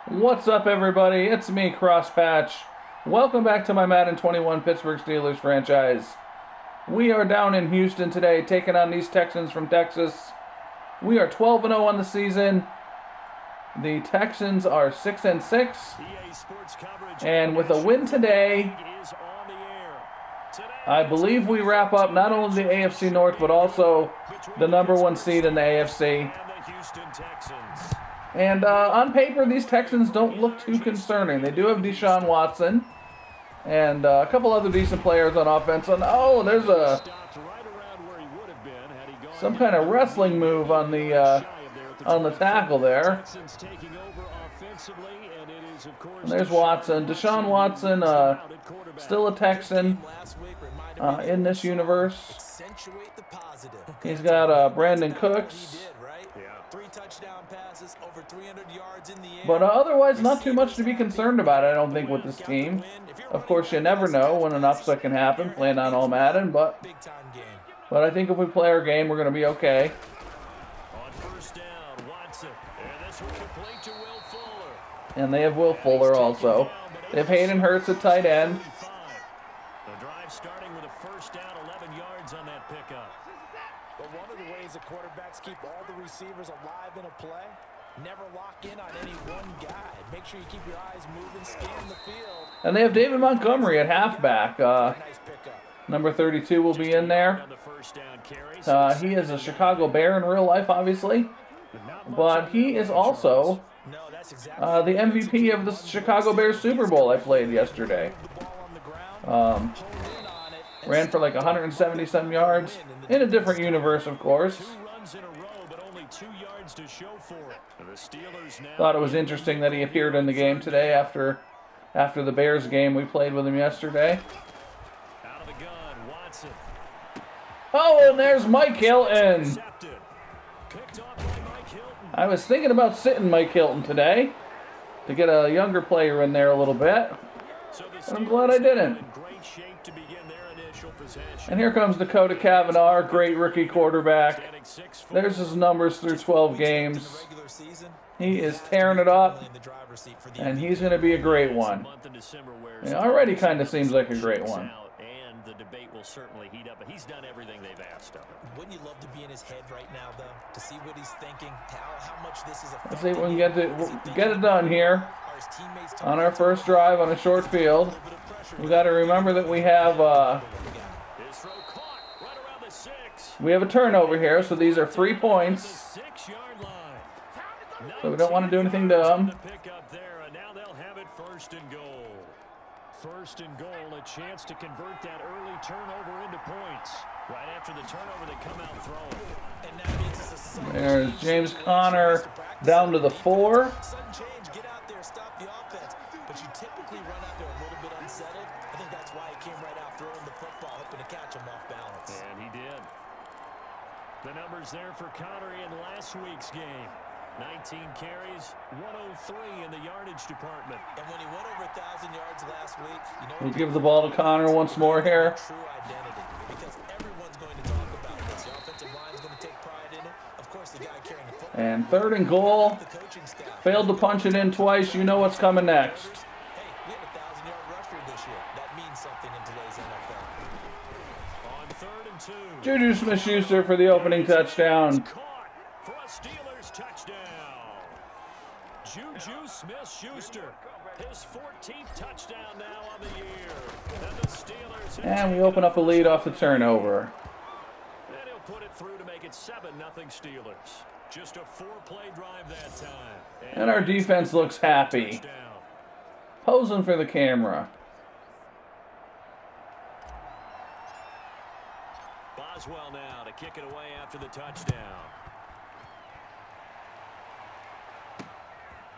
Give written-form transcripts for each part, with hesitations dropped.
What's up, everybody? It's me, Crosspatch. Welcome back to my Madden 21 Pittsburgh Steelers franchise. We are down in Houston today, taking on these Texans from Texas. We are 12-0 on the season. The Texans are 6-6. And with a win today, I believe we wrap up not only the AFC North, but also the #1 seed in the AFC. And on paper, these Texans don't look too concerning. They do have Deshaun Watson and a couple other decent players on offense. And there's some kind of wrestling move on the tackle there. And there's Watson. Deshaun Watson, still a Texan in this universe. He's got Brandon Cooks. But otherwise, not too much to be concerned about, I don't think, with this team. Of course, you never know when an upset can happen, playing on all Madden, but I think if we play our game, we're going to be okay. And they have Will Fuller also. They have Hayden Hurst at tight end. The drive starting with a first down, 11 yards on that pickup. But one of the ways that quarterbacks keep all the receivers alive in a play, never lock in on any one guy. Make sure you keep your eyes moving, scan the field. And they have David Montgomery at halfback. Number 32 will be in there. He is a Chicago Bear in real life, obviously. But he is also the MVP of the Chicago Bears Super Bowl I played yesterday. Ran for like 170-some yards. In a different universe, of course. Thought it was interesting that he appeared in the game today after the Bears game we played with him yesterday. Oh, and there's Mike Hilton. I was thinking about sitting Mike Hilton today to get a younger player in there a little bit, but I'm glad I didn't. And here comes Dakota Cavanaugh, great rookie quarterback. There's his numbers through 12 games. He is tearing it up, and he's going to be a great one. It already kind of seems like a great one. The debate will certainly heat up, but he's done everything they've asked of him. Wouldn't you love to be in his head right now, though, to see what he's thinking, how much this is Let's see if we can get it done here on our first drive on a short field. We got to remember that we have a turnover here, so these are 3 points. So we don't want to do anything dumb. First and goal, a chance to convert that early turnover into points. Right after the turnover, they come out throwing. There's James Conner down to the 4. Sudden change, get out there, stop the offense. But you typically run out there a little bit unsettled. I think that's why he came right out throwing the football, hoping to catch him off balance. And he did. The numbers there for Conner in last week's game. 19 carries, 103 in the yardage department. And when he went over 1,000 yards last week, We'll give the ball to Conner once more here. True identity, because everyone's going to talk about this. The offensive line's going to take pride in it. Of course, the guy carrying the football. And 3rd and goal. Failed to punch it in twice. You know what's coming next. Hey, we had a 1,000-yard rusher this year. That means something in today's NFL. On 3rd and 2. Juju Smith-Schuster for the opening touchdown. Caught for a Steelers touchdown. Juju Smith-Schuster, his 14th touchdown now on the year. And the Steelers. And we open up a lead off the turnover. And he'll put it through to make it 7-0 Steelers. Just a 4-play drive that time. And our defense looks happy. Posing for the camera. Boswell now to kick it away after the touchdown.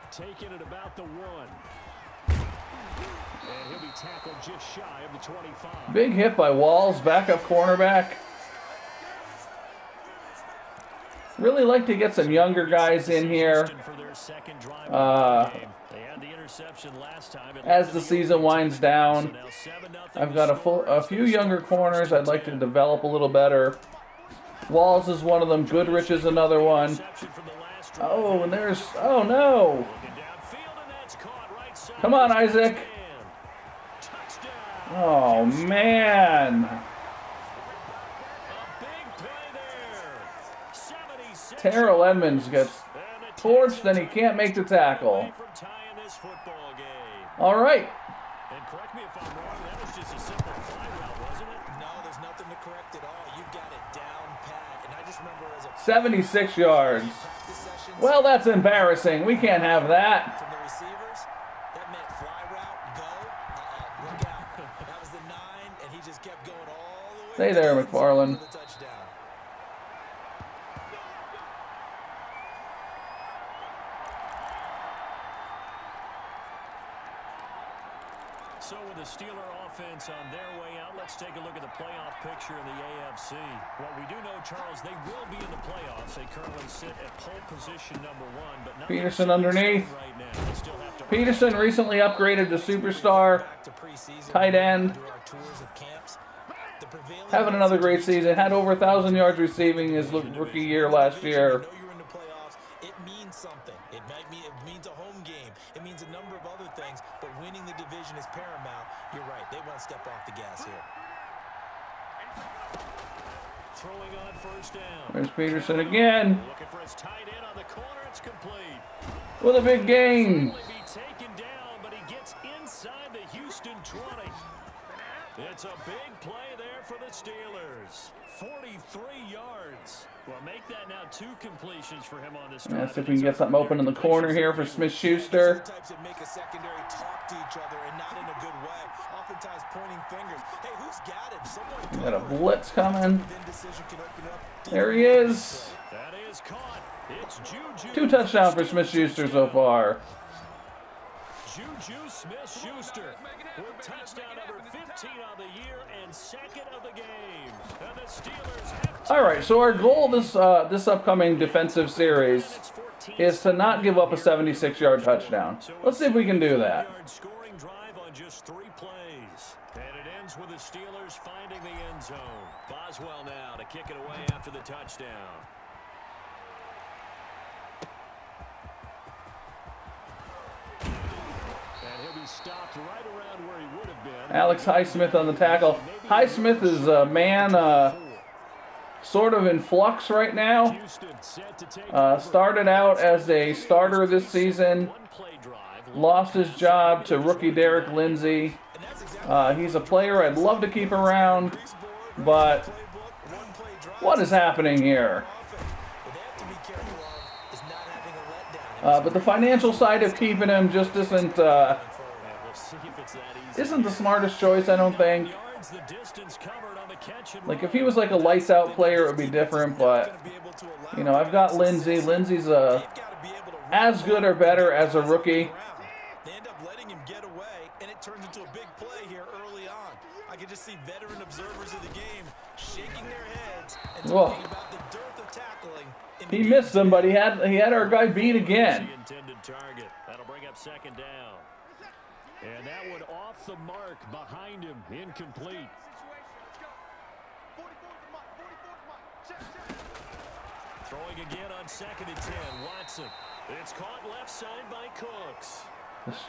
Taking it about the 1. And he'll be tackled just shy of the 25. Big hit by Walls, backup cornerback. Really like to get some younger guys in here. As the season winds down, I've got a few younger corners I'd like to develop a little better. Walls is one of them. Goodrich is another one. Oh, and there's... Oh, no. Come on, Isaac. Touchdown. Oh, man. A big play there. 76 Terrell Edmonds gets And the torched, Texans and he can't make the tackle. away from tying this football game. All right. And correct me if I'm wrong, that was just a simple fly route, wasn't it? No, there's nothing to correct at all. You got it down pat. And I just remember as a 76 yards. practice sessions Well, that's embarrassing. We can't have that. from the receivers, that meant fly route, go, look out. That was the 9, and he just kept going all the way. Stay there, to the end zone McFarland. for the touchdown. So with the Steeler offense on their way out, let's take a look at the playoff picture in the AFC. What we do know, Charles, they will be in the playoffs. They currently sit at pole position number 1. But nothing Peterson set in underneath. stone right now. They still have to Peterson recently upgraded to superstar Back to preseason, tight end. do our tours of camps. The prevailing Having another great season. Had over 1,000 yards receiving his rookie year last year. You know you're in the playoffs. It means something. It means a home game. It means a number of other things, but winning the division is paramount. You're right. They won't step off the gas here. throwing on first down. There's Peterson again Looking for his tight end on the corner. It's complete. with a big gain. Only be taken down, but he gets inside the Houston 20. It's a big play there for the Steelers. 43 yards. Well, make that now 2 completions for him on this drive. Let's see if we can get something open in the corner here for Smith-Schuster. Types that make a secondary talk to each other and not in a good way. Oftentimes pointing fingers. Hey, who's got it? Someone Got a blitz coming. indecision can open up. There he is. That is caught. It's Juju. 2 touchdowns for Smith-Schuster so far. Juju Smith-Schuster with touchdown number 15 on the year and 2nd of the game. And the Steelers have All right, so our goal this upcoming defensive series is to not give up a 76-yard touchdown. Let's see if we can do that. Scoring drive on just 3 plays. And it ends with the Steelers finding the end zone. Boswell now to kick it away after the touchdown. And he'll be stopped right around where he would have been. Alex Highsmith on the tackle. Highsmith is a man sort of in flux right now. Houston set to take Started out as a starter this season. one-play drive. Lost his job to rookie Derek Lindsey. He's a player I'd love to keep around, but what is happening here? But the financial side of keeping him just isn't We'll see if it's that easy. isn't the smartest choice, I don't think. Yards, the distance covered on the catch and Like, if run. he was like a lights out player, it would be different, but, you know, I've got Lindsey. Lindsey's as good or better as a rookie. They end up letting him get away, and it turns into a big play here early on. I can just see veteran observers of the game shaking their heads and Whoa. talking about the dearth of tackling. He missed him, but he had our guy beat again. The intended target. That'll bring up 2nd down. And that one off the mark behind him. Incomplete. Throwing again on 2nd and 10. Watson. It's caught left side by Cooks.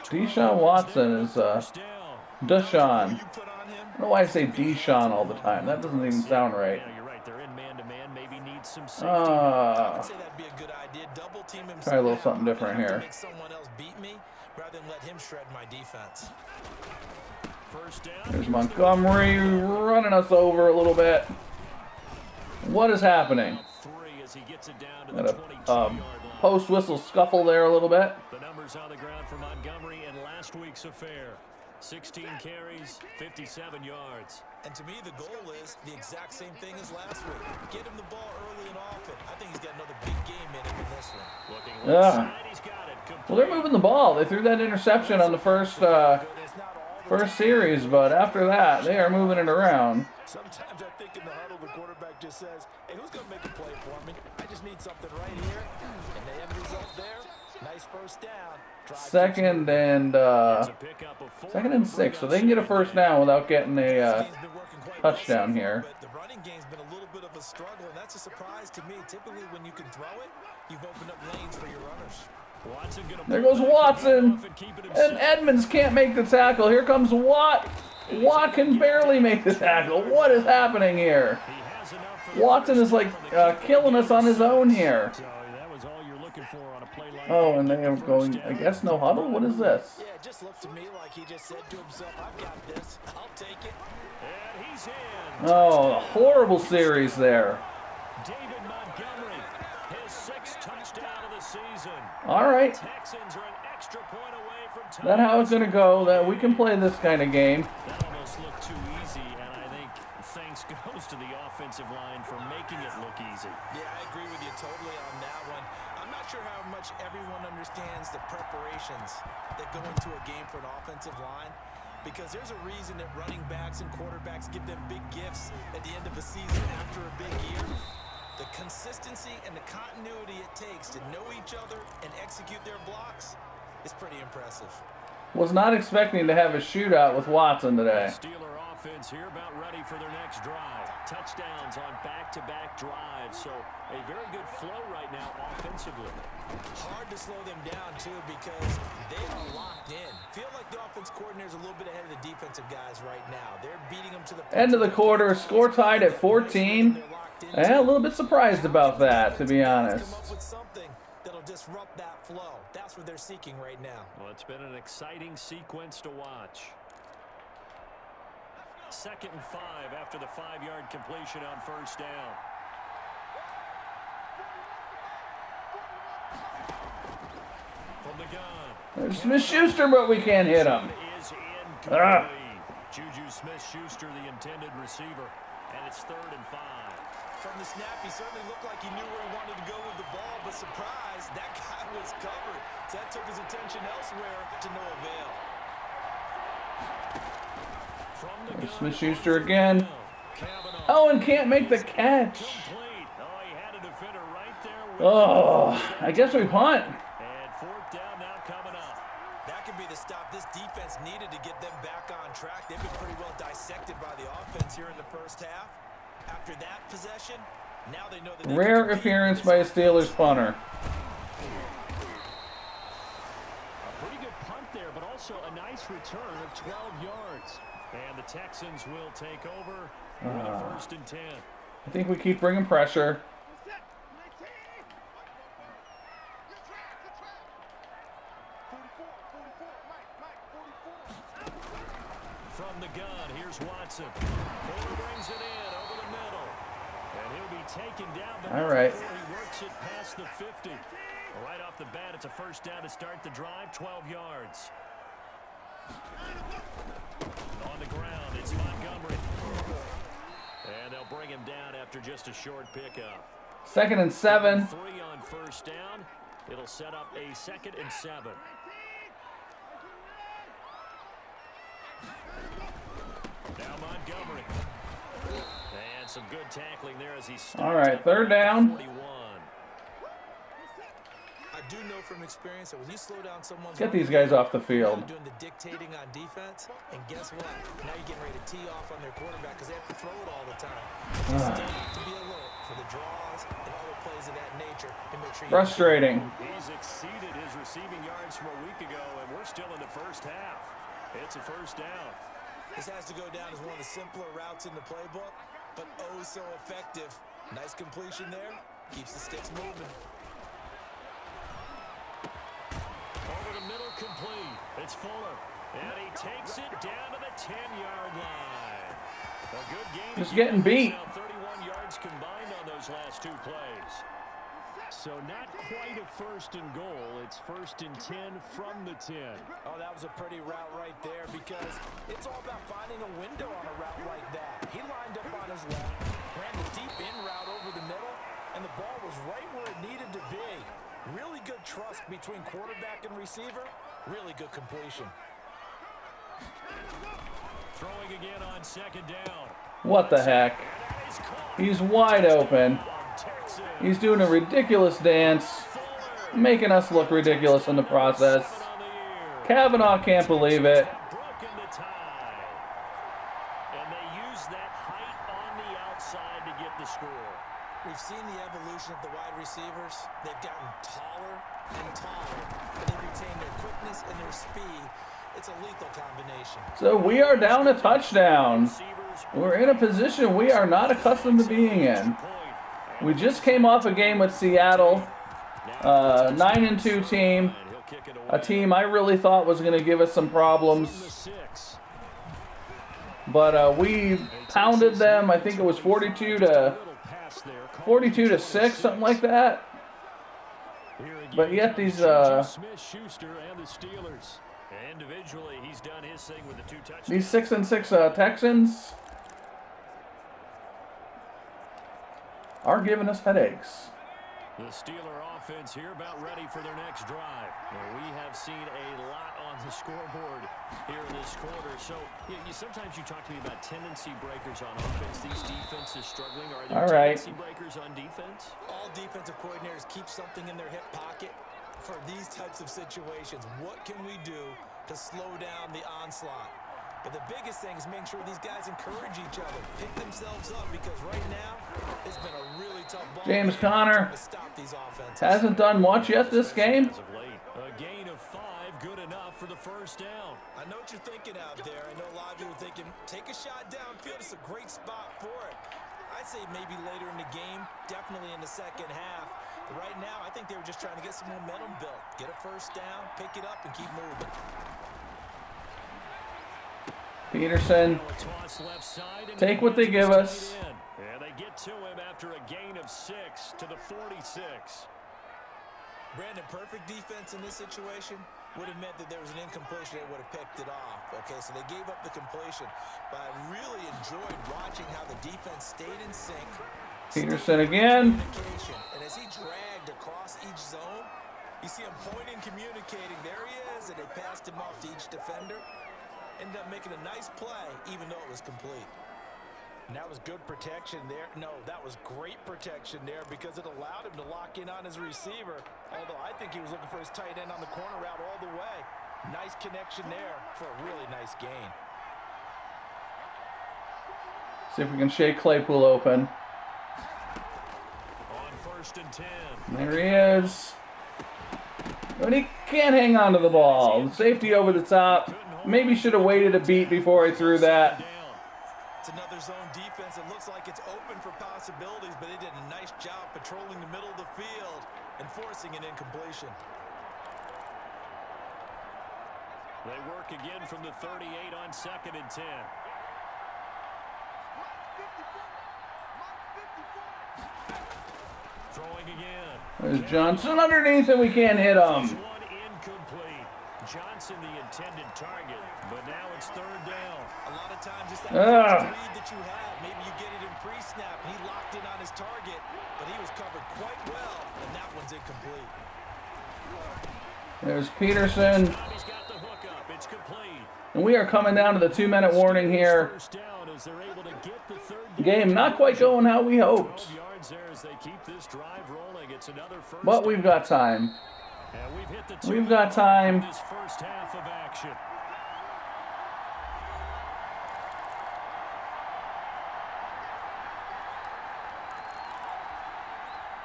Deshaun Watson is First down. Deshaun. You put on him. I don't know why I say Deshaun all the time. That doesn't even sound right. Yeah, you're right. They're in man-to-man. Maybe need some safety. I'd say that'd be a good idea. Double team him. Try a little something different here. Make someone else beat me rather than let him shred my defense. First down. There's Montgomery running us over a little bit. What is happening? 3 as he gets it down to Got the a 22-yard line. post-whistle scuffle there a little bit. The numbers on the ground for Montgomery in last week's affair. 16 carries, 57 yards. And to me, the goal is the exact same thing as last week. Get him the ball early and often. I think he's got another big game in him in this one. Looking Yeah. left side, he's got it. Well, they're moving the ball. They threw that interception on the first series, but after that, they are moving it around. Sometimes I think in the huddle, the quarterback just says, hey, who's going to make a play for me? I just need something right here. And the end result there, nice first down. Second and 6, so they can get a first down without getting a touchdown here. But the running game's been a little bit of a struggle, and that's a surprise to me. Typically, when you can throw it, you've opened up lanes for your runners. There goes Watson. And Edmonds can't make the tackle. Here comes Watt. Watt can barely make the tackle. What is happening here? Watson is like killing us on his own here. Oh, and they are going, I guess, no huddle? What is this? Yeah, it just looked to me like he just said to himself, I've got this. I'll take it. And he's in. Oh, a horrible series there. David Montgomery, his 6th touchdown of the season. All right. Texans are an extra point away from time. That's how it's going to go. That we can play this kind of game. That almost looked too easy, and I think thanks goes to the offensive line for making it look easy. Yeah, I agree with you totally on that one. I'm not sure how much everyone understands the preparations that go into a game for an offensive line, because there's a reason that running backs and quarterbacks give them big gifts at the end of the season after a big year. The consistency and the continuity it takes to know each other and execute their blocks is pretty impressive. Was not expecting to have a shootout with Watson today. Steeler offense here about ready for their next drive. Touchdowns on back-to-back drives, so a very good flow right now offensively. Hard to slow them down, too, because they are locked in. Feel like the offense coordinator is a little bit ahead of the defensive guys right now. They're beating them to the End of the quarter, score tied at 14. A little bit surprised about that, to be honest. Come up with something that'll disrupt that flow. That's what they're seeking right now. Well, it's been an exciting sequence to watch. 2nd and 5 after the 5-yard completion on 1st down. From the gun. There's Smith-Schuster, but we can't hit him. Is incomplete. Juju Smith-Schuster, the intended receiver, and it's 3rd and 5. From the snap, he certainly looked like he knew where he wanted to go with the ball, but surprise, that guy was covered. So that took his attention elsewhere to no avail. Smith-Schuster again. Oh, and can't make the catch. Oh, I guess we punt. And 4th down now coming up. That could be the stop this defense needed to get them back on track. They've been pretty well dissected by the offense here in the first half. After that possession, now they know that they rare appearance by a Steelers punter. A pretty good punt there, but also a nice return of 12 yards. And the Texans will take over with a 1st and 10. I think we keep bringing pressure. From the gun, here's Watson. Fuller brings it in over the middle. And he'll be taken down, but all right. before he works it past the 50. Right off the bat, it's a 1st down to start the drive, 12 yards. On the ground, it's Montgomery. And they'll bring him down after just a short pickup. 2nd and 7. 3 on 1st down. It'll set up a 2nd and 7. Now Montgomery. And some good tackling there as he starts. All right, 3rd down. 41. I do know from experience that when you slow down someone's Get these guys off the field. doing the dictating on defense, and guess what? Now you're getting ready to tee off on their quarterback because they have to throw it all the time. Just to be alert for the draws and other plays of that nature and make sure. Frustrating. He's exceeded his receiving yards from a week ago, and we're still in the first half. It's a 1st down. This has to go down as one of the simpler routes in the playbook, but oh so effective. Nice completion there. Keeps the sticks moving. Over the middle, complete. It's Fuller. And he takes it down to the 10-yard line. A good game. Just getting beat. 31 yards combined on those last 2 plays. So not quite a 1st and goal. It's 1st and 10 from the 10. Oh, that was a pretty route right there because it's all about finding a window on a route like that. He lined up on his left, ran the deep in route over the middle, and the ball was right where it needed to be. Really good trust between quarterback and receiver. Really good completion. Throwing again on 2nd down. What the heck? He's wide open. He's doing a ridiculous dance, making us look ridiculous in the process. Kavanaugh can't believe it. Broken the tie. And they use that height on the outside to get the score. We've seen the evolution evolution of the wide receivers. They've gotten taller and taller, and they retain their quickness and their speed. It's a lethal combination. So we are down a touchdown. We're in a position we are not accustomed to being in. We just came off a game with Seattle, 9-2 team, a team I really thought was going to give us some problems. But we pounded them. I think it was 42 to 6, something like that. But yet these these 6-6 Texans are giving us headaches. The Steeler offense here about ready for their next drive. Well, we have seen a lot on the scoreboard here in this quarter. So sometimes you talk to me about tendency breakers on offense. These defenses struggling. Are there tendency breakers on defense? All defensive coordinators keep something in their hip pocket for these types of situations. What can we do to slow down the onslaught? But the biggest thing is making sure these guys encourage each other, pick themselves up, because right now it's been a really tough ball. James Conner to stop these offenses. hasn't done much yet this game. A gain of 5, good enough for the first down. I know what you're thinking out there. I know a lot of you are thinking, take a shot downfield. It's a great spot for it. I'd say maybe later in the game, definitely in the second half. But right now, I think they were just trying to get some momentum built. Get a first down, pick it up, and keep moving. Peterson, take what they give us. Yeah, they get to him after a gain of 6 to the 46. Brandon, perfect defense in this situation would have meant that there was an incompletion. They would have picked it off. Okay, so they gave up the completion. But I really enjoyed watching how the defense stayed in sync. Peterson again. And as he dragged across each zone, you see him pointing, communicating. There he is, and they passed him off to each defender. Ended up making a nice play, even though it was complete. And that was good protection there. No, that was great protection there because it allowed him to lock in on his receiver. Although I think he was looking for his tight end on the corner route all the way. Nice connection there for a really nice gain. See if we can shake Claypool open. On 1st and 10. There he is. But he can't hang on to the ball. Safety over the top. Maybe should have waited a beat before I threw that. It's another zone defense. It looks like it's open for possibilities, but they did a nice job patrolling the middle of the field and forcing an incompletion. They work again from the 38 on 2nd and 10. Throwing again. There's Johnson underneath and we can't hit him. Johnson the intended target, but now it's 3rd down. A lot of times it's that read that you have. Maybe you get it in pre-snap. He locked in on his target, but he was covered quite well, and that one's incomplete. There's Peterson. He's got the hook up. It's complete. And we are coming down to the 2-minute warning here. Game not quite going how we hoped. But we've got time. We've got time. This first half of action.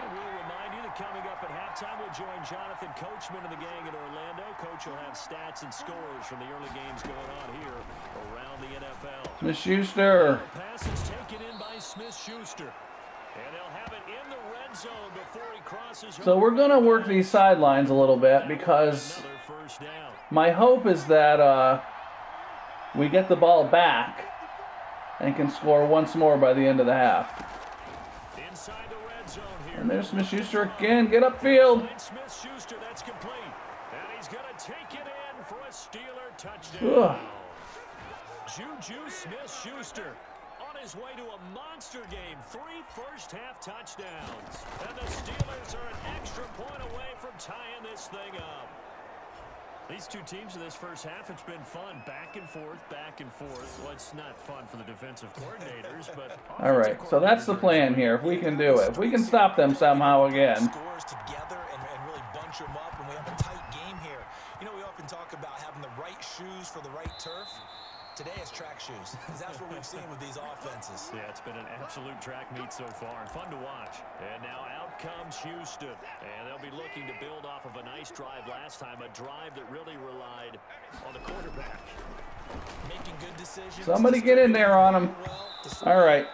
And we'll remind you that coming up at halftime, we'll join Jonathan Coachman and the gang in Orlando. Coach will have stats and scores from the early games going on here around the NFL. Smith-Schuster. The pass is taken in by Smith-Schuster. And they'll have it in the red zone before he crosses. So we're going to work these sidelines a little bit because my hope is that we get the ball back and can score once more by the end of the half. Inside the red zone here. And there's Smith-Schuster again. Get upfield. Smith-Schuster, that's complete. And he's going to take it in for a Steeler touchdown. Juju Smith-Schuster. His way to a monster game. 3 first-half touchdowns. And the Steelers are an extra point away from tying this thing up. These two teams in this first half, it's been fun. Back and forth, back and forth. Well, it's not fun for the defensive coordinators, but... All right, so that's the plan here. If we can do it. If we can stop them somehow again. Scores together and really bunch them up, and we have a tight game here. You know, we often talk about having the right shoes for the right turf. Today it's track shoes, because that's what we've seen with these offenses. Yeah, it's been an absolute track meet so far, and fun to watch. And now out comes Houston. And they'll be looking to build off of a nice drive last time, a drive that really relied on the quarterback. Making good decisions. Somebody get in there on him. All right.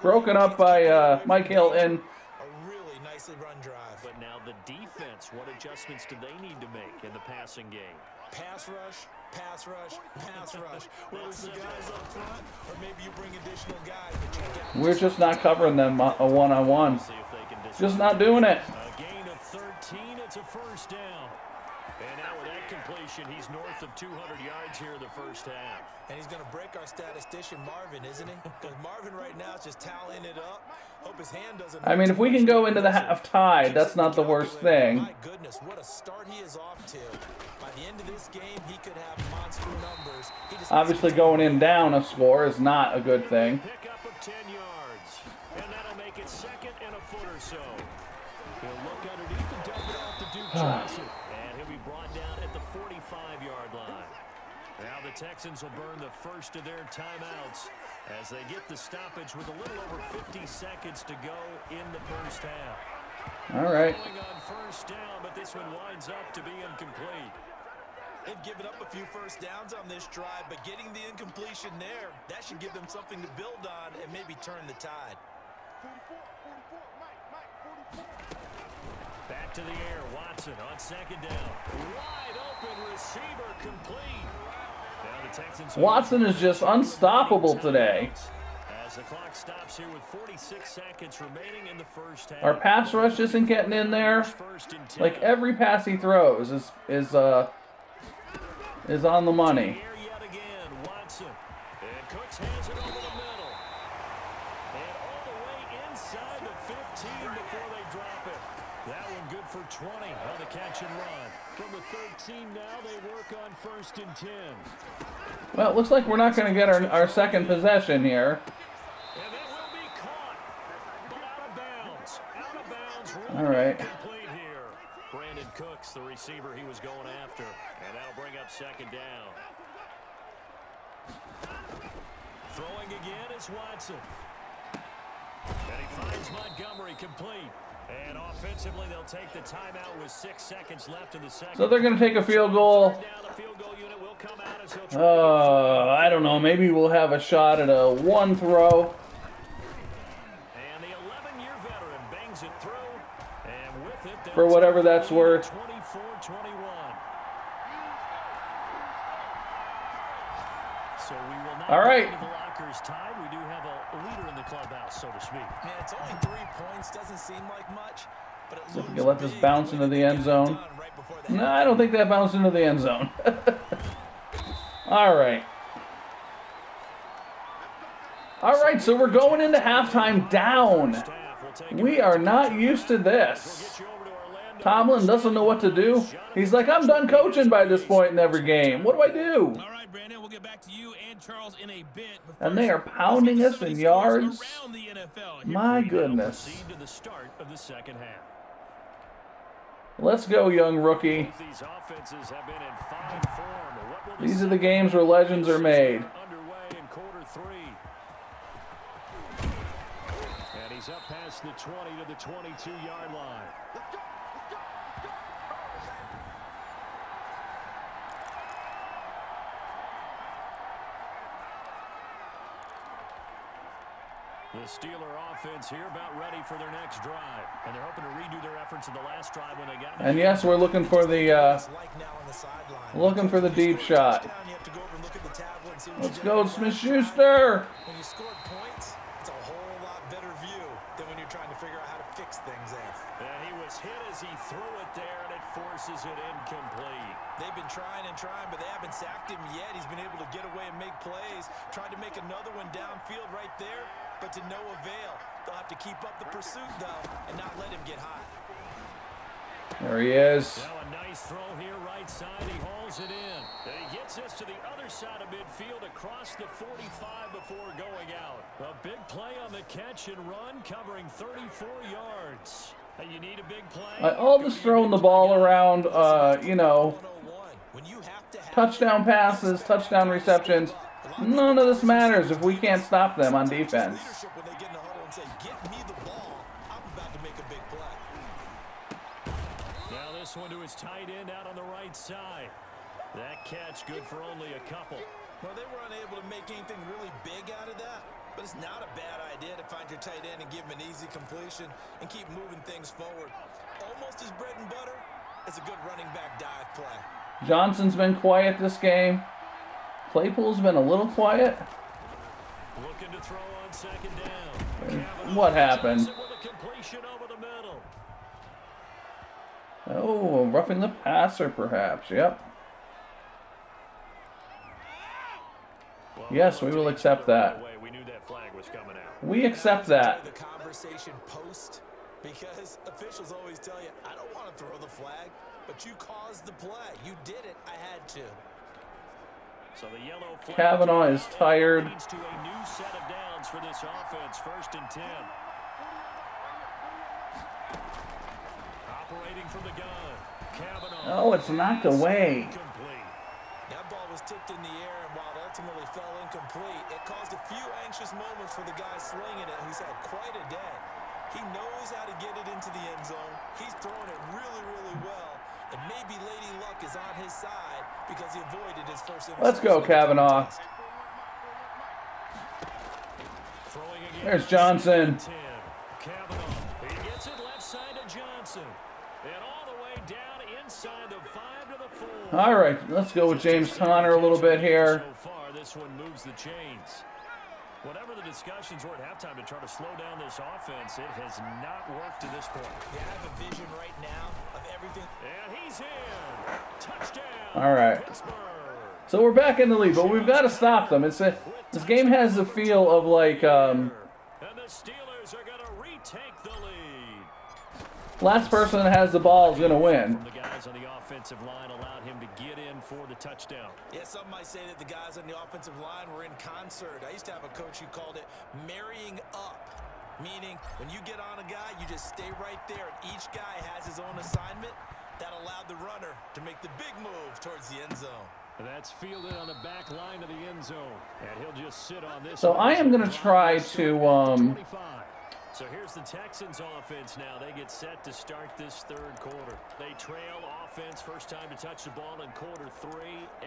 Broken up by Mike Hilton. A really nicely run drive. But now the defense, what adjustments do they need to make in the passing game? Pass rush, pass rush, pass rush. Whether it's the guys up front, or maybe you bring additional guys, but you get. We're just not covering them a one-on-one. Just not doing it. A gain of 13, it's a first down. And now with that completion, he's north of 200 yards here in the first half. And he's going to break our statistician Marvin, isn't he? Because Marvin right now is just tallying it up. Hope his hand doesn't. I mean, if we can go into the half tied, that's not the worst thing. My goodness, what a start he is off to. By the end of this game, he could have monster numbers. Obviously, going in down a score is not a good thing. Pick up of 10 yards. And that'll make it second and a foot or so. He'll look underneath and dump it off to Duke Johnson. And he'll be brought down at the 45-yard line. Now the Texans will burn the first of their timeouts as they get the stoppage with a little over 50 seconds to go in the first half. All right. Going on first down, but this one winds up to be incomplete. They've given up a few first downs on this drive, but getting the incompletion there, that should give them something to build on and maybe turn the tide. Back to the air, Watson on second down. Wide open receiver, complete. Now the Texans. Watson is just unstoppable today. As the clock stops here with 46 seconds remaining in the first half. Our pass rush isn't getting in there. Like every pass he throws is on the money. Yet again, Watson. And Cooks has it over the middle. And all the way inside the 15 before they drop it. That one good for 20 on the catch and run. From the 13 now, they work on first and 10. Well, it looks like we're not going to get our second possession here. And it will be caught, but out of bounds. Out of bounds. All right. Complete here. Brandon Cooks, the receiver he was going after. And that'll bring up second down. Throwing again is Watson. And he finds Montgomery complete. And offensively, they'll take the timeout with 6 seconds left in the second. So they're going to take a field goal. I don't know. Maybe we'll have a shot at a one throw. And the 11-year veteran bangs it through. And with it, for whatever that's worth. 24-21. So we will not all right. the lockers tied. We do have a leader in the clubhouse, so to speak. Man, it's only 3 points. Doesn't seem like much. But it looks you let this bounce into the end zone. No, I don't think that bounced into the end zone. All right. All right, so we're going into halftime down. We are not used to this. Tomlin doesn't know what to do. He's like, I'm done coaching by this point in every game. What do I do? All right, Brandon, we'll get back to you and Charles in a bit. And they are pounding us in yards. My goodness. Let's go, young rookie. These are the games where legends are made. And he's up past the 20 to the 22-yard line. The Steeler offense here about ready for their next drive. And they're hoping to redo their efforts in the last drive when they got. And yes, we're looking for the deep shot. Let's go, Smith-Schuster. When you scored points, it's a whole lot better view than when you're trying to figure out how to fix things there. And he was hit as he threw it there, and it forces it incomplete. They've been trying and trying, but they haven't sacked him yet. He's been able to get away and make plays. Tried to make another one downfield right there, but to no avail. They'll have to keep up the pursuit, though, and not let him get hot. There he is. Now a nice throw here, right side. He hauls it in. And he gets us to the other side of midfield across the 45 before going out. A big play on the catch and run, covering 34 yards. And you need a big play. All this throwing the ball around, touchdown passes, touchdown receptions. None of this matters if we can't stop them on defense. Leadership when they get in the huddle and say, "Get me the ball. I'm about to make a big play." Now this one to his tight end out on the right side. That catch good for only a couple. Well, they were unable to make anything really big out of that, but it's not a bad idea to find your tight end and give him an easy completion and keep moving things forward. Almost his bread and butter is a good running back dive play. Johnson's been quiet this game. Claypool's been a little quiet. Looking to throw on second down. What happened? With a completion over the middle. Oh, roughing the passer perhaps. Yep. Yes, we will accept that. We knew that flag was coming out. We accept that. The conversation post, because officials always tell you, I don't want to throw the flag, but you caused the play. You did it. I had to. So the yellow flag Kavanaugh is tired. leads to a new set of downs for this offense. 1st and 10. Operating from the gun. Kavanaugh. Oh, it's knocked away. Complete. That ball was tipped in the air, and while it ultimately fell incomplete, it caused a few anxious moments for the guy slinging it, who's had quite a day. He knows how to get it into the end zone. He's throwing it really, really well. And maybe Lady Luck is on his side because he avoided his first interception. Let's go, Kavanaugh. Throwing again. There's Johnson. Kavanaugh. He gets it left side to Johnson. And all the way down inside the 5 to the 4. All right, let's go with James Conner a little bit here. So far, this one moves the chains. Whatever the discussions were at halftime to try to slow down this offense, it has not worked to this point. They have a vision right now of everything. And he's in. Touchdown. All right. Pittsburgh. So we're back in the lead, but we've got to stop them. This game has the feel of like And the Steelers are going to retake the lead. last person that has the ball is going to win. The guys on the offensive line allowed him to get in for the touchdown. Yeah, some might say that the guys on the offensive line were in concert. I used to have a coach who called it marrying up, meaning when you get on a guy, you just stay right there, and each guy has his own assignment. That allowed the runner to make the big move towards the end zone. That's fielded on the back line of the end zone, and he'll just sit on this. So I am going to try to 25. So here's the Texans offense now. They get set to start this 3rd quarter. They trail offense, first time to touch the ball in quarter 3,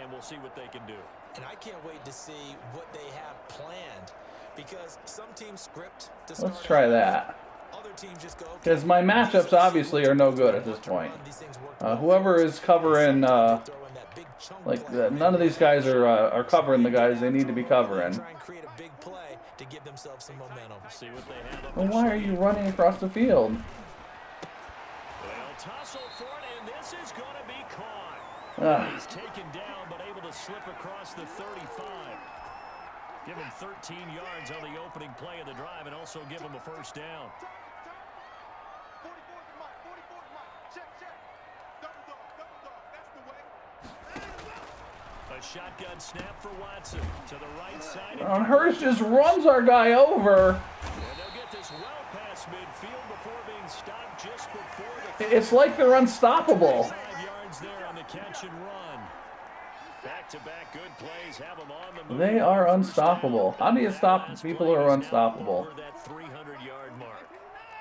and we'll see what they can do. And I can't wait to see what they have planned, because some teams script to start. let's try that. Other teams just go, okay, Because my matchups obviously are no good at this point. Whoever is covering, like none of these guys are covering the guys they need to be covering. try and create a big play to give themselves some momentum. See what they have up Well, their why are you running across the field? They'll tussle for it, and this is going to be caught. Ugh. He's taken down, but able to slip across the 35. Give him 13 yards on the opening play of the drive, and also give him a first down. A shotgun snap for Watson to the right side. And Hurst just runs our guy over. And they'll get this well past midfield before being stopped just before the It's like they're unstoppable. 5 yards there on the catch and run. Back-to-back good plays have them on the move. They are unstoppable. How do you stop people who are unstoppable? Over that 300-yard mark.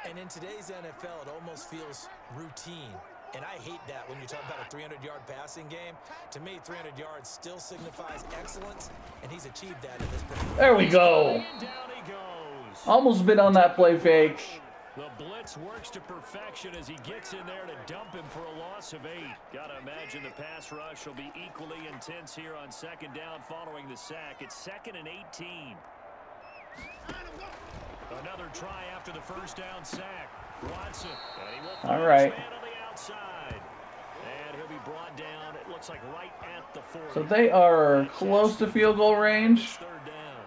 And in today's NFL, it almost feels routine. And I hate that when you talk about a 300-yard passing game. To me, 300 yards still signifies excellence, and he's achieved that in this particular. There we go. And down he goes. Almost been on that play fake. The blitz works to perfection as he gets in there to dump him for a loss of 8. Gotta imagine the pass rush will be equally intense here on 2nd down following the sack. It's 2nd and 18. Another try after the first down sack. Watson. And he will find All right. his man on the outside. And he'll be brought down, it looks like right at the 40. So they are close to field goal range. 3rd down.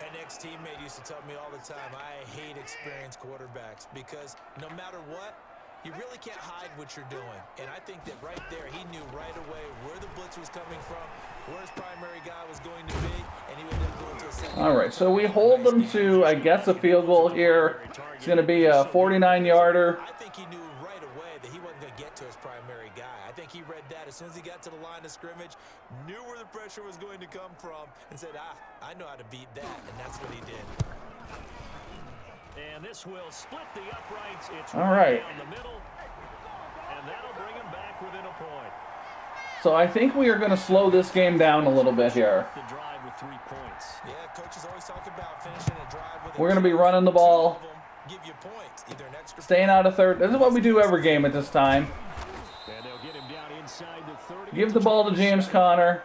An ex-teammate used to tell me all the time, I hate experienced quarterbacks because no matter what, you really can't hide what you're doing. And I think that right there, he knew right away where the blitz was coming from, where his primary guy was going to be, and he would then go into a second. All right, so we hold them to, I guess, a field goal here. It's going to be a 49-yarder. I think he knew right away that he wasn't going to get to his primary guy. I think he read that As soon as he got to the line of scrimmage, knew where the pressure was going to come from, and said, I know how to beat that, and that's what he did. And this will split the uprights. It's all right. down the middle, and that'll bring him back within a point. So I think we are going to slow this game down a little bit here. The drive with 3 points. Yeah, coaches always talk about finishing a drive with We're going to be running the ball, give you points, either an extra staying out of third. This is what we do every game at this time. And they'll get him down inside the 30. Give the ball to James Conner.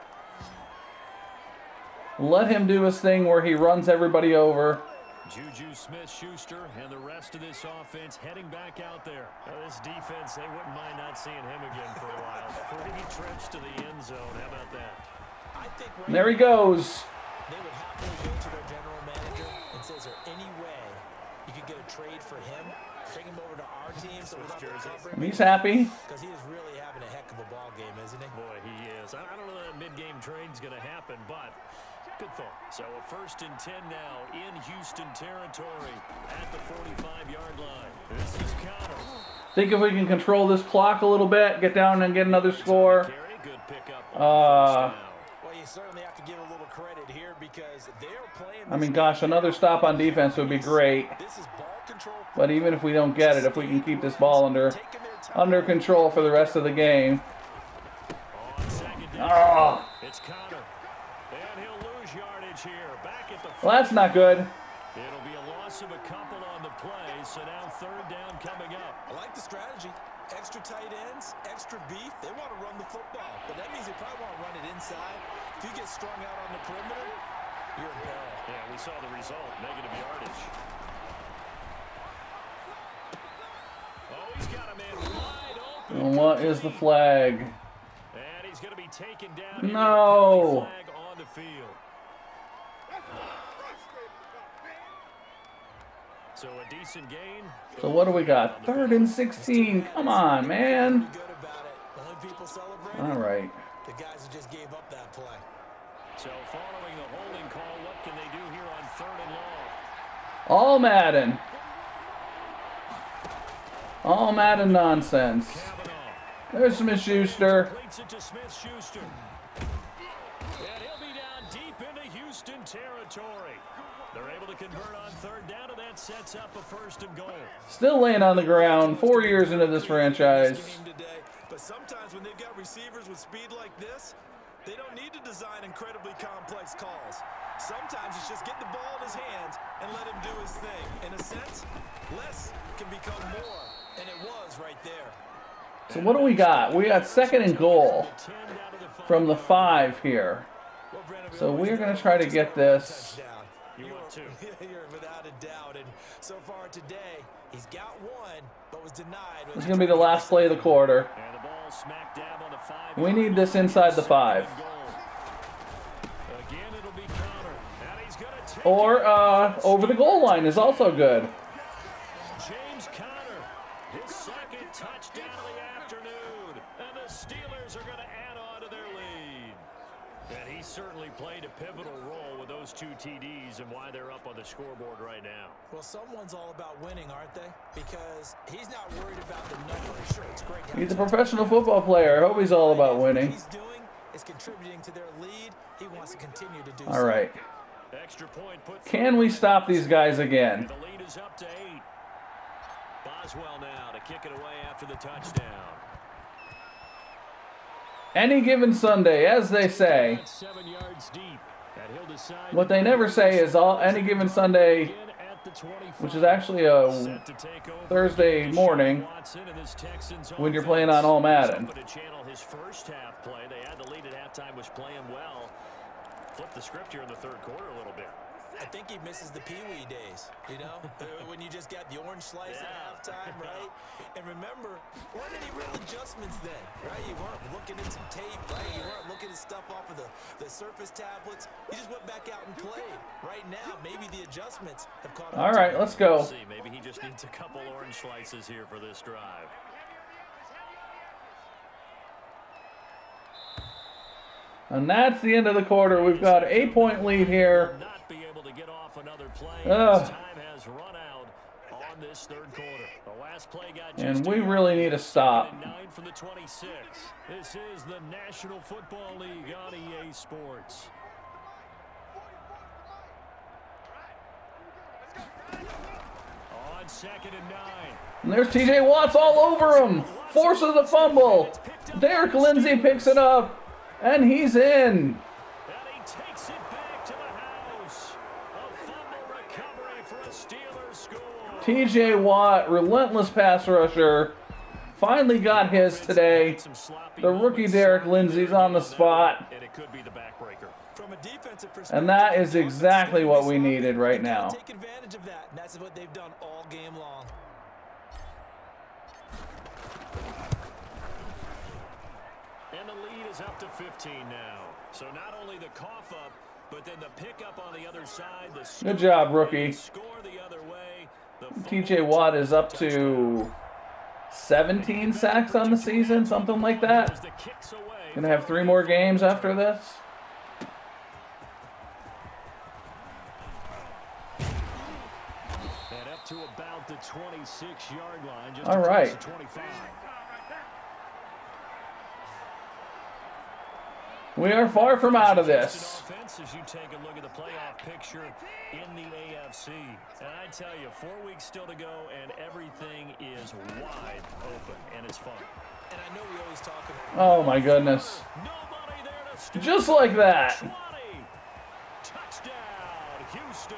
Let him do his thing where he runs everybody over. Juju Smith-Schuster and the rest of this offense heading back out there. This defense, they wouldn't mind not seeing him again for a while. 3 trips to the end zone. How about that? I think There he goes. they would happily go to their general manager and say, is there any way you could get a trade for him? Bring him over to our team so we don't have to cover him? He's happy. Because he is really having a heck of a ball game, isn't he? Boy, he is. I don't know that mid-game trade's going to happen, but good thought. So a 1st and 10 now in Houston territory at the 45-yard line. This is Conner. Think if we can control this clock a little bit, get down and get another score. Good pickup on 1st down. Well, you certainly have to give a little credit here because they're playing. I mean, gosh, another stop on defense would be great. This is ball control. But even if we don't get it, if we can keep this ball under control for the rest of the game. On 2nd down, Oh, it's Conner. And he'll lose yardage here. Back at the well, that's not good. It'll be a loss of a couple on the play, so now 3rd down coming up. I like the strategy. Extra tight ends, extra beef. They want to run the football, but that means they probably want to run it inside. If you get strung out on the perimeter, you're in peril. Yeah, we saw the result, negative yardage. Oh, he's got a man wide open. And what is the flag? And he's going to be taken down. No. Flag on the field. So a decent gain. So what do we got? 3rd and 16. Come on, man. Good about it. The only people celebrating, All right. the guys who just gave up that play. So following the holding call, what can they do here on 3rd and long? All Madden. All Madden nonsense. There's Smith-Schuster. Completes it to Smith-Schuster. And he'll be down deep into Houston territory. They're able to convert on 3rd down, and that sets up a 1st and goal. Still laying on the ground 4 years into this franchise. But sometimes when they've got receivers with speed like this, they don't need to design incredibly complex calls. Sometimes it's just get the ball in his hands and let him do his thing. In a sense, less can become more, and it was right there. So what do we got? We got 2nd and goal from the 5 here. So we're going to try to get this. You want to. You're without a doubt. And so far today, he's got one, but was denied. This is going to be the last play of the quarter. And the ball smack dab on the 5. We need this inside the 5. Again, it'll be Conner. And he's going to take Or over the goal line is also good. James Conner, his 2nd touchdown of the afternoon. And the Steelers are going to add on to their lead. And he certainly played a pivotal role with those 2 TDs and why they're up on the scoreboard right now. Well, someone's all about winning, aren't they? Because he's not worried about the numbers. Sure, it's great. He's a professional football player. I hope he's all about winning. What he's doing is contributing to their lead. He wants to continue to do so. All right. Extra point put. Can we stop these guys again? And the lead is up to 8. Boswell now to kick it away after the touchdown. Any given Sunday, as they say. 7 yards deep. And he'll decide What they never say is any given Sunday, again at the 25. which is actually a Set to take over. Thursday morning Deshaun Watson and his Texans when you're playing on All Madden. To channel his first half play. They had the lead at halftime, was playing well. Flip the script here in the 3rd quarter a little bit. I think he misses the Pee-wee days, you know, when you just got the orange slice at halftime, right? And remember, weren't any real adjustments then, right? You weren't looking at some tape, right? You weren't looking at stuff off of the Surface tablets. You just went back out and played. Right now, maybe the adjustments have caught up. All right, let's go. We'll see. Maybe he just needs a couple orange slices here for this drive. And that's the end of the quarter. We've got an 8-point lead here. Not be able to get off another play. Ugh. As time has run out on this 3rd quarter. The last play got And just we a yard. really need to stop. 9 from the 26. This is the National Football League on EA Sports. On 2nd and 9. And there's TJ Watts all over him. Forces a fumble. Derek Lindsey picks it up. And he's in. And he takes it back to the house. A fumble recovery for a Steelers score. TJ Watt, relentless pass rusher. Finally got his today. The rookie Derek Lindsey's on the spot. And it could be the backbreaker. From a defensive perspective, And that is exactly what we needed right now. Take advantage of that, and that's what they've done all game long. And the lead is up to 15 now. So not only the cough up, but then the pickup on the other side. The Good job, rookie. score the other way. TJ Watt is up to 17 sacks on the season, something like that. Gonna have 3 more games after this. And up to about the 26-yard line. Just All right. across the 25. We are far from out of this. Offense as you take a look at the playoff picture in the AFC. And I tell you, 4 weeks still to go, and everything is wide open, and it's fun. And I know we always talk about Oh my goodness. Nobody there to stop. Just like that. 20. Touchdown, Houston.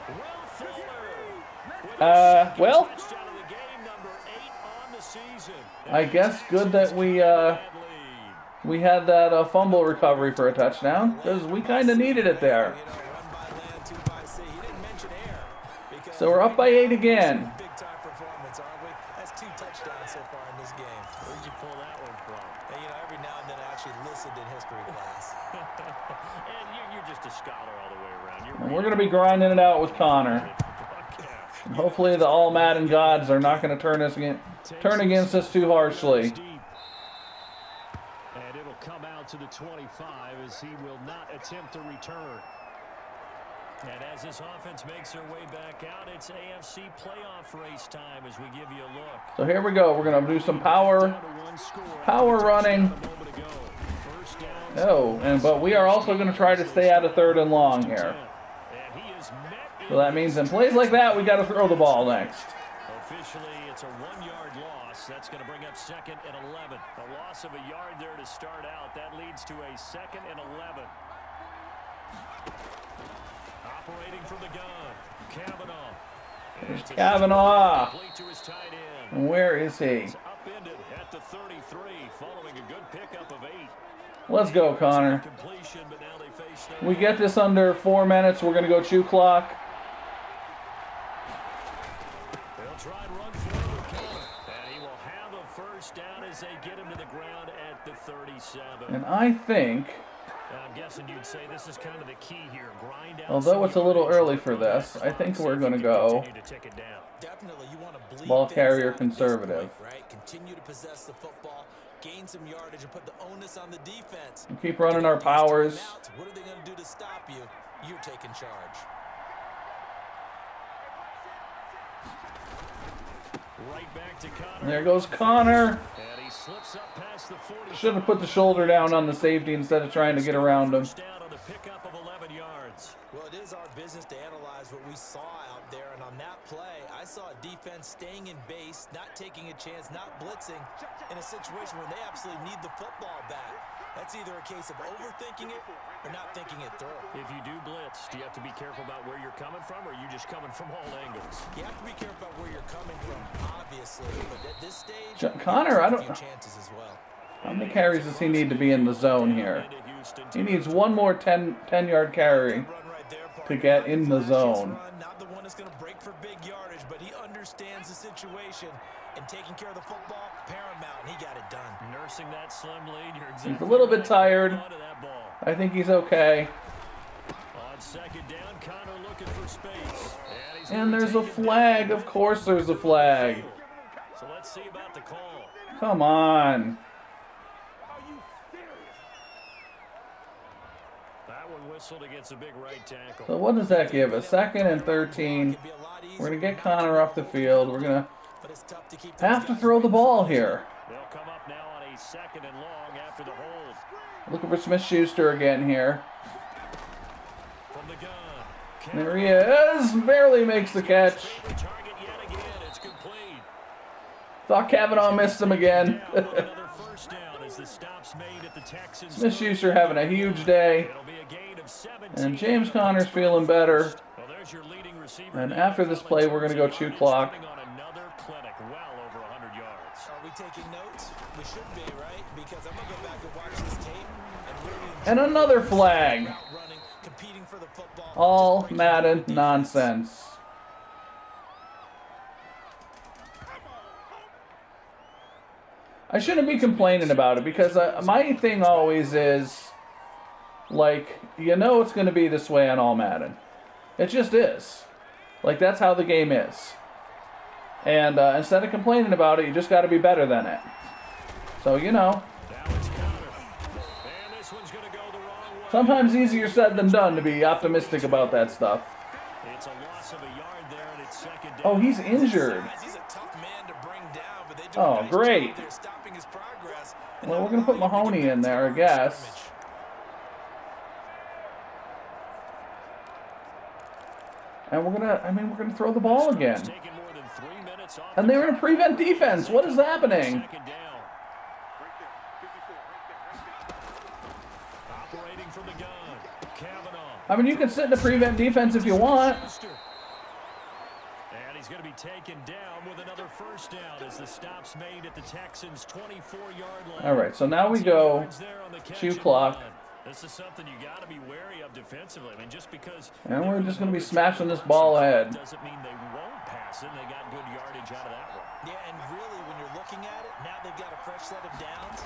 Will Fuller. Well, Touchdown of the game, number 8 on the season. I guess good that we had that fumble recovery for a touchdown, because we kind of needed it there. one by land, 2 by sea. He didn't mention air. Because So we're up by 8 again. big time performance, aren't we? That's 2 touchdowns so far in this game. Where'd you pull that one from? And every now and then I actually listened in history class. And you're just a scholar all the way around. And we're going to be grinding it out with Connor. And hopefully the all Madden gods are not going to turn against us too harshly. And it'll come out to the 25 as he will not attempt to return. And as this offense makes their way back out, it's AFC playoff race time as we give you a look. So here we go. We're going to do some power running. But we are also going to try to stay out of 3rd and long here. So that means in plays like that, we got to throw the ball next. Officially, it's a 1-yard loss. That's going to bring up 2nd and 11. A loss of a yard there to start out. That leads to a 2nd and 11. Operating from the gun, Kavanaugh. There's Kavanaugh. Complete to his tight end. And where is he? It's upended at the 33, following a good pickup of 8. Let's go, Connor. Completion, but now they face We get this under 4 minutes. We're going to go chew clock. They'll try and run forward with Connor. And he will have a first down as they get him to the ground at the 37. And I think, I'm guessing you'd say this is kind of the key here. Grind out although it's a little early for this, I think we're going to go Definitely, you want to bleed ball things carrier out at this conservative. point, right? Continue to possess the football, gain some yardage, and put the onus on the defense. And keep running our powers. What are they going to do to stop you? You're taking charge. right back to Connor. And there goes Connor. And he slips up past the 40. Should have put the shoulder down on the safety instead of trying to get around him. First down on the pickup of 11 yards. Well, it is our business to analyze what we saw out there, and on that play, I saw a defense staying in base, not taking a chance, not blitzing, in a situation where they absolutely need the football back. That's either a case of overthinking it or not thinking it through. If you do blitz, do you have to be careful about where you're coming from, or are you just coming from all angles? You have to be careful about where you're coming from, obviously, but at this stage, Connor, I don't a few chances as well. How many carries does he need to be in the zone here? He needs one more 10-yard carry to get in the zone. Not the one that's going to break for big yardage, but he understands the situation, and taking care of the football, paramount, and he got it done. Nursing that slim lead. You're exactly He's a little bit right. tired. Onto that ball. I think he's okay. On second down, Connor looking for space. And there's a flag. Of course there's a flag. So let's see about the call. Come on. That one whistled against a big right tackle. So what does that give us? 2nd and 13. We're going to get Connor off the field. We're going to but it's tough to keep Have to throw the ball here. They'll come up now on a 2nd and long after the hold. Looking for Smith-Schuster again here. From the gun. There he is. Barely makes the catch. Target yet again. It's complete. Thought Kavanaugh missed him again. Another first down as the stop's made at the Texans. Smith-Schuster having a huge day. It'll be a gain of 17. And James Conner's feeling better. Well, there's your leading receiver. And after this play, we're going to go chew clock. On another clinic, well over 100 yards. Are we taking notes? We should be, right? Because I'm going to go back and watch this tape and really And another flag. running, competing for the football. All Madden nonsense. I shouldn't be complaining about it because my thing always is, like, you know it's going to be this way on all Madden. It just is. Like, that's how the game is. And instead of complaining about it, you just got to be better than it. So, you know. Sometimes easier said than done to be optimistic about that stuff. It's a loss of a yard there, and it's 2nd down. Oh, he's injured. He's a tough man to bring down, but they do Oh, great. They're stopping his progress. Well, we're going to put Mahoney in there, I guess. And we're going to throw the ball again. Taking more than 3 minutes off And they're in prevent defense. What is happening? 2nd down. Operating from the gun. Kavanaugh. I mean, you can sit in the prevent defense if you want. And he's going to be taken down with another first down as the stop's made at the Texans' 24-yard line. All right, so now we go chew clock. This is something you got to be wary of defensively. I mean, just because. And we're just going to be smashing this ball ahead. Doesn't mean they won't pass it. They got good yardage out of that one. Yeah, and really, when you're looking at it, now they've got a fresh set of downs.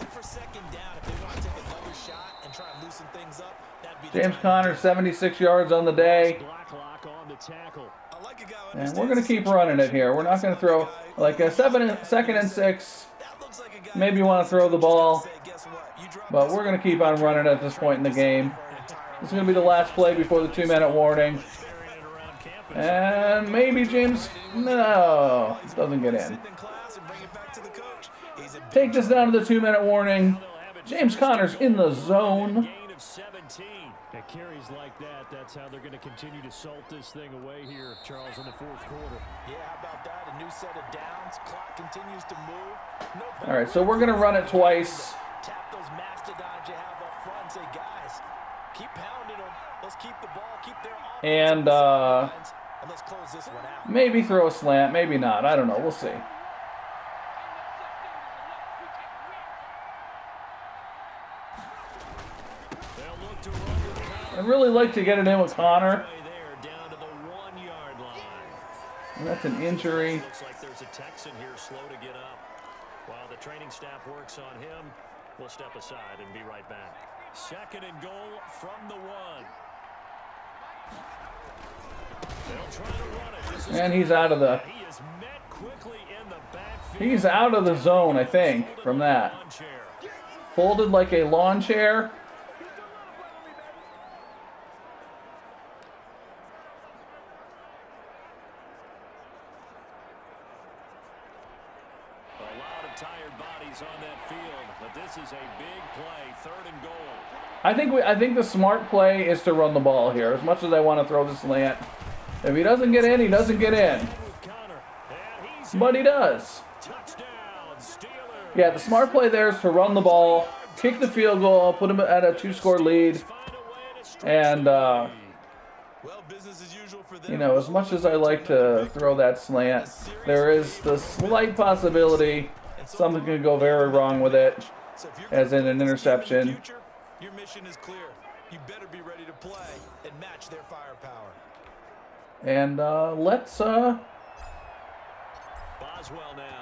Look for 2nd down if they want to take another shot and try and loosen things up. That'd be James Conner, 76 yards on the day. Blacklock on the tackle. I like a guy who And we're going to keep running it here. We're not going to throw like a 2nd and 6. Maybe you want to throw the ball. But we're going to keep on running at this point in the game. This is going to be the last play before the 2-minute warning. And maybe James, no, doesn't get in. Take this down to the 2-minute warning. James Conner's in the zone. At carries like that, that's how they're going to continue to salt this thing away here, Charles, in the 4th quarter. Yeah, how about that? A new set of downs. Clock continues to move. All right, so we're going to run it twice. Tap those mastodons you have up front and say, guys, keep pounding them. Let's keep the ball, keep their offense. And let's close this one out. maybe throw a slant, maybe not. I don't know. We'll see. I'd really like to get it in with Conner. And that's an injury. Looks like there's a Texan here slow to get up. While the training staff works on him, we'll step aside and be right back. 2nd and goal from the 1. They'll try to run it. And he's out of the... He is met quickly in the backfield. He's out of the zone, I think, from that. Folded like a lawn chair. On that field, but this is a big play, 3rd and goal. I think the smart play is to run the ball here. As much as I want to throw the slant, if he doesn't get in, he doesn't get in. But he does. Yeah, the smart play there is to run the ball, kick the field goal, put him at a 2-score lead, and you know, as much as I like to throw that slant, there is the slight possibility something could go very wrong with it, as in an interception. Your mission is clear. You better be ready to play and match their firepower. And let's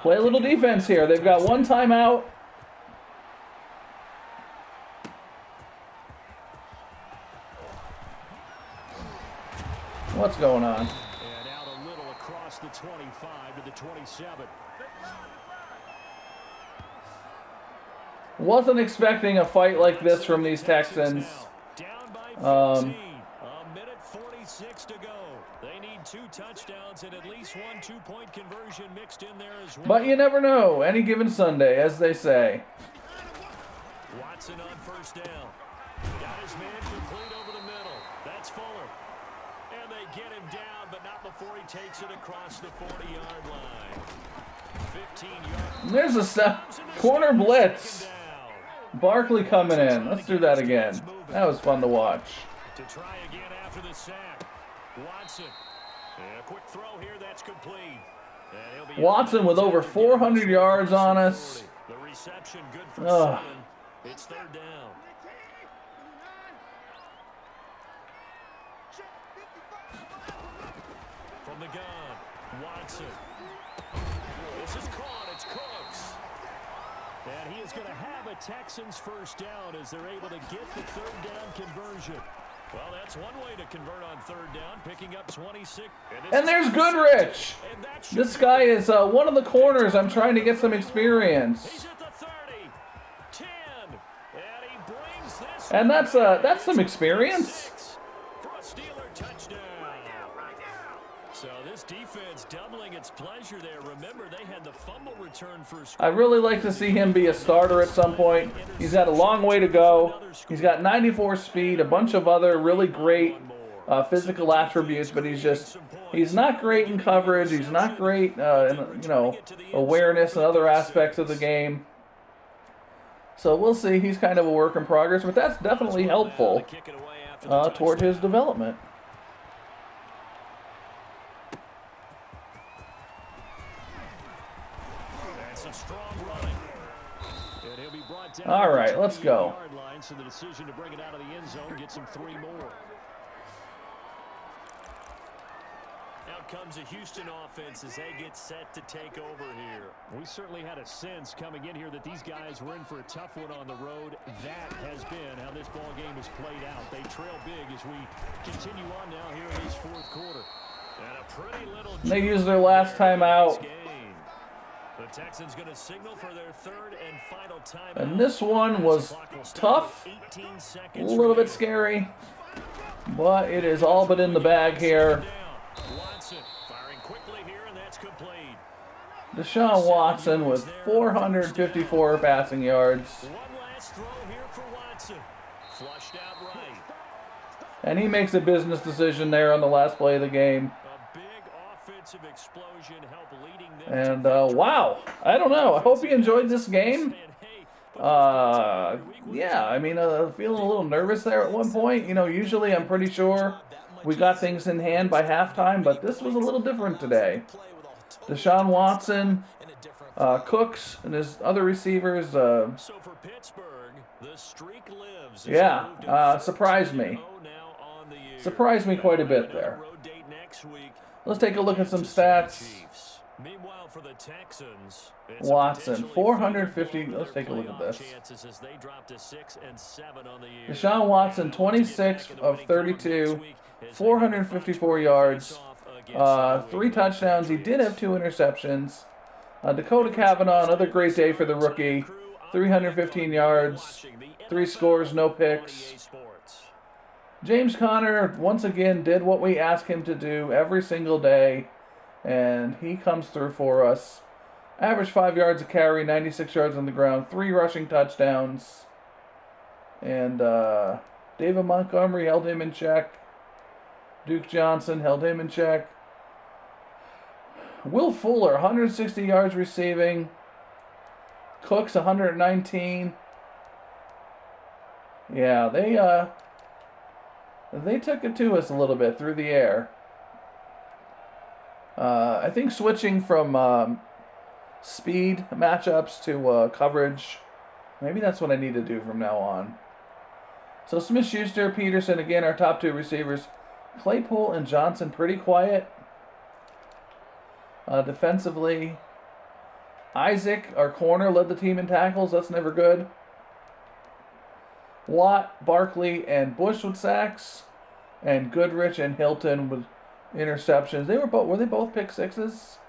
play a little defense here. They've got one timeout. What's going on? And out a little across the 25 to the 27. Wasn't expecting a fight like this from these Texans. A minute 46 to go. They need 2 touchdowns touchdowns and at least one 2-point conversion mixed in there as well. But you never know. Any given Sunday, as they say. Watson on first down. Got his man complete over the middle. That's Fuller. And they get him down, but not before he takes it across the 40-yard line. 15 yards. There's a corner blitz. Barkley coming in. Let's do that again. That was fun to watch. To try again after the sack. Watson. And a quick throw here, that's complete. Watson with over 400 yards on us. The reception good for 7. It's third down. From the gun, Watson. This is caught. It's Cooks. And he is going to have a Texans first down as they're able to get the third down conversion. Well, that's one way to convert on third down, picking up 26. And there's Goodrich. This guy is one of the corners. I'm trying to get some experience. He's at the 30, 10, and he brings this. And that's some experience. For a Steeler touchdown. So this defense doubling its pleasure there. Remember, they had the fumble return for a score. I'd really like to see him be a starter at some point. He's got a long way to go. He's got 94 speed, a bunch of other really great physical attributes, but he's not great in coverage. He's not great in awareness and other aspects of the game. So we'll see. He's kind of a work in progress, but that's definitely helpful toward his development. All right, let's go. So the decision to bring it out of the end zone gets him 3 more. Out comes a Houston offense as they get set to take over here. We certainly had a sense coming in here that these guys were in for a tough one on the road. That has been how this ball game has played out. They trail big as we continue on now here in this fourth quarter. And a pretty little. They used their last timeout. The Texans going to signal for their third and final time. And this one was tough, a little bit scary, but it is all but in the bag here. Watson firing quickly here, and that's complete. Deshaun Watson with 454 passing yards. One last throw here for Watson. Flushed out right. And he makes a business decision there on the last play of the game. A big offensive explosion helped leading them. And wow, I don't know. I hope you enjoyed this game. Yeah, I mean, feeling a little nervous there at one point. Usually I'm pretty sure we got things in hand by halftime, but this was a little different today. Deshaun Watson, Cooks, and his other receivers. So for Pittsburgh, the streak lives. Yeah, surprised me. Surprised me quite a bit there. Let's take a look at some stats. Meanwhile, for the Texans, Watson, 450. Let's take a look at this. Deshaun Watson, 26 of 32, 454 yards, 3 touchdowns. He did have 2 interceptions. Dakota Cavanaugh, another great day for the rookie, 315 yards, 3 scores, no picks. James Conner, once again, did what we asked him to do every single day, and he comes through for us. Average 5 yards a carry, 96 yards on the ground, 3 rushing touchdowns. And David Montgomery held him in check. Duke Johnson held him in check. Will Fuller, 160 yards receiving. Cooks, 119. Yeah, they took it to us a little bit through the air. I think switching from speed matchups to coverage, maybe that's what I need to do from now on. So Smith-Schuster, Peterson, again, our top 2 receivers. Claypool and Johnson pretty quiet. Defensively, Isaac, our corner, led the team in tackles. That's never good. Watt, Barkley, and Bush with sacks, and Goodrich and Hilton with interceptions. Were they both pick sixes?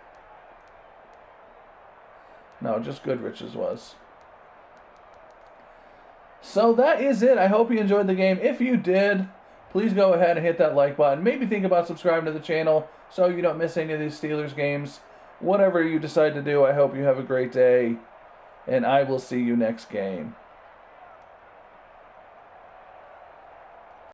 No, just Goodrich's was. So that is it. I hope you enjoyed the game. If you did, please go ahead and hit that like button. Maybe think about subscribing to the channel so you don't miss any of these Steelers games. Whatever you decide to do, I hope you have a great day, and I will see you next game.